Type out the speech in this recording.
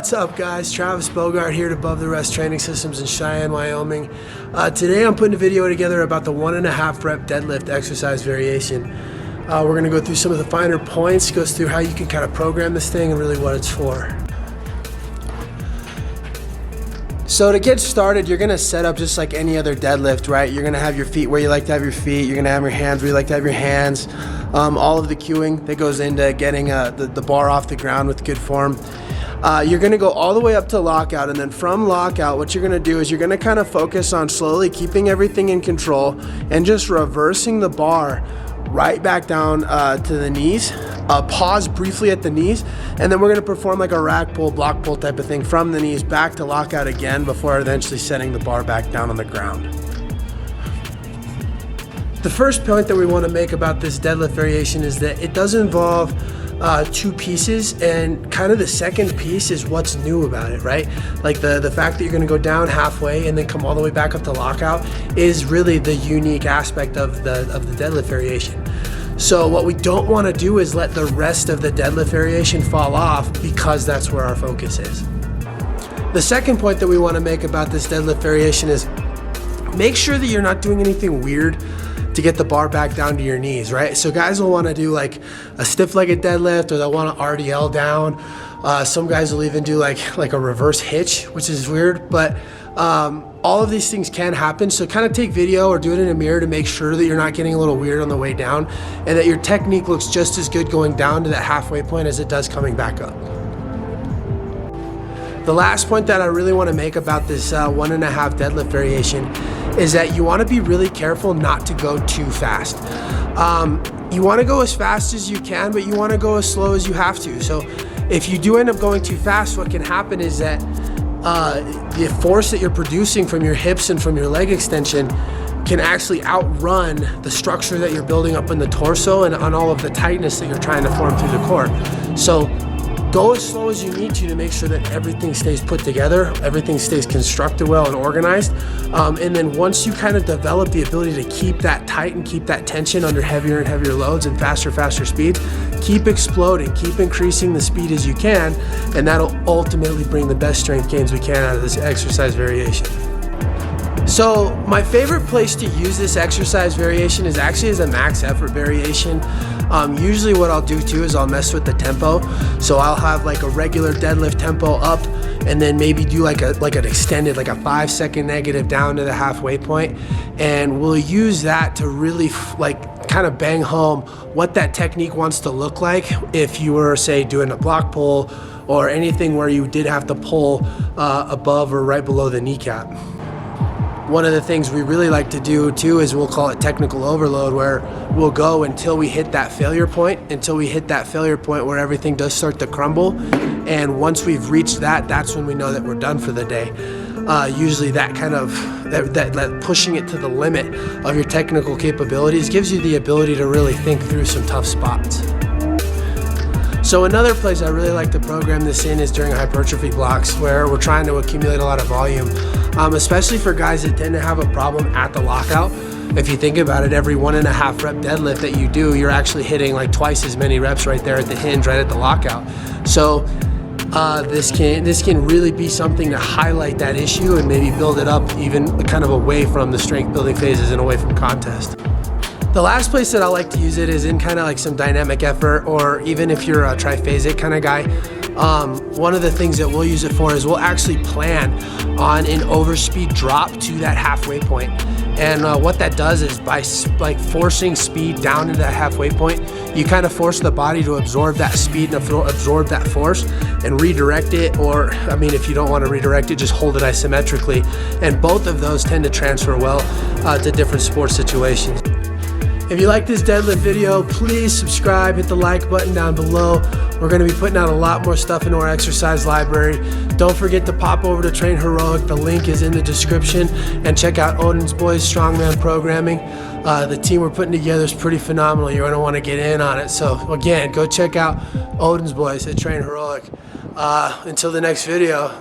What's up, guys? Travis Bogart here at Above the Rest Training Systems in Cheyenne, Wyoming. Today I'm putting a video together about the 1.5 rep deadlift exercise variation. We're going to go through some of the finer points, goes through how you can kind of program this thing and really what it's for. So to get started, you're going to set up just like any other deadlift, right? You're going to have your feet where you like to have your feet. You're going to have your hands where you like to have your hands. All of the cueing that goes into getting the bar off the ground with good form. You're going to go all the way up to lockout, and then from lockout, what you're going to do is you're going to kind of focus on slowly keeping everything in control and just reversing the bar right back down to the knees. Pause briefly at the knees, and then we're going to perform like a rack pull, block pull type of thing from the knees back to lockout again before eventually setting the bar back down on the ground. The first point that we want to make about this deadlift variation is that it does involve two pieces, and kind of the second piece is what's new about it, right? Like the fact that you're going to go down halfway and then come all the way back up to lockout is really the unique aspect of the deadlift variation. So what we don't want to do is let the rest of the deadlift variation fall off, because that's where our focus is. The second point that we want to make about this deadlift variation is make sure that you're not doing anything weird to get the bar back down to your knees, right? So guys will want to do like a stiff-legged deadlift, or they'll want to RDL down. Some guys will even do like a reverse hitch, which is weird, but all of these things can happen. So kind of take video or do it in a mirror to make sure that you're not getting a little weird on the way down, and that your technique looks just as good going down to that halfway point as it does coming back up. The last point that I really want to make about this 1.5 deadlift variation is that you want to be really careful not to go too fast. You want to go as fast as you can, but you want to go as slow as you have to. So if you do end up going too fast, what can happen is that the force that you're producing from your hips and from your leg extension can actually outrun the structure that you're building up in the torso and on all of the tightness that you're trying to form through the core. So go as slow as you need to make sure that everything stays put together, everything stays constructed well and organized. And then once you kind of develop the ability to keep that tight and keep that tension under heavier and heavier loads and faster speeds, keep exploding, keep increasing the speed as you can, and that'll ultimately bring the best strength gains we can out of this exercise variation. So my favorite place to use this exercise variation is actually as a max effort variation. Usually what I'll do too is I'll mess with the tempo. So I'll have like a regular deadlift tempo up, and then maybe do like an extended, like a 5-second negative down to the halfway point. And we'll use that to really kind of bang home what that technique wants to look like if you were, say, doing a block pull or anything where you did have to pull above or right below the kneecap. One of the things we really like to do too is we'll call it technical overload, where we'll go until we hit that failure point, where everything does start to crumble. And once we've reached that, that's when we know that we're done for the day. Usually that kind of, that pushing it to the limit of your technical capabilities gives you the ability to really think through some tough spots. So another place I really like to program this in is during hypertrophy blocks, where we're trying to accumulate a lot of volume, especially for guys that tend to have a problem at the lockout. If you think about it, every 1.5 rep deadlift that you do, you're actually hitting like twice as many reps right there at the hinge, right at the lockout. So this can really be something to highlight that issue and maybe build it up even kind of away from the strength building phases and away from contest. The last place that I like to use it is in kind of like some dynamic effort, or even if you're a triphasic kind of guy. One of the things that we'll use it for is we'll actually plan on an overspeed drop to that halfway point. And what that does is by forcing speed down to that halfway point, you kind of force the body to absorb that speed and absorb that force and redirect it, or I mean, if you don't want to redirect it, just hold it isometrically. And both of those tend to transfer well to different sports situations. If you like this deadlift video, please subscribe, hit the like button down below. We're gonna be putting out a lot more stuff into our exercise library. Don't forget to pop over to Train Heroic. The link is in the description, and check out Odin's Boys Strongman Programming. The team we're putting together is pretty phenomenal. You're gonna wanna get in on it. So again, go check out Odin's Boys at Train Heroic. Until the next video,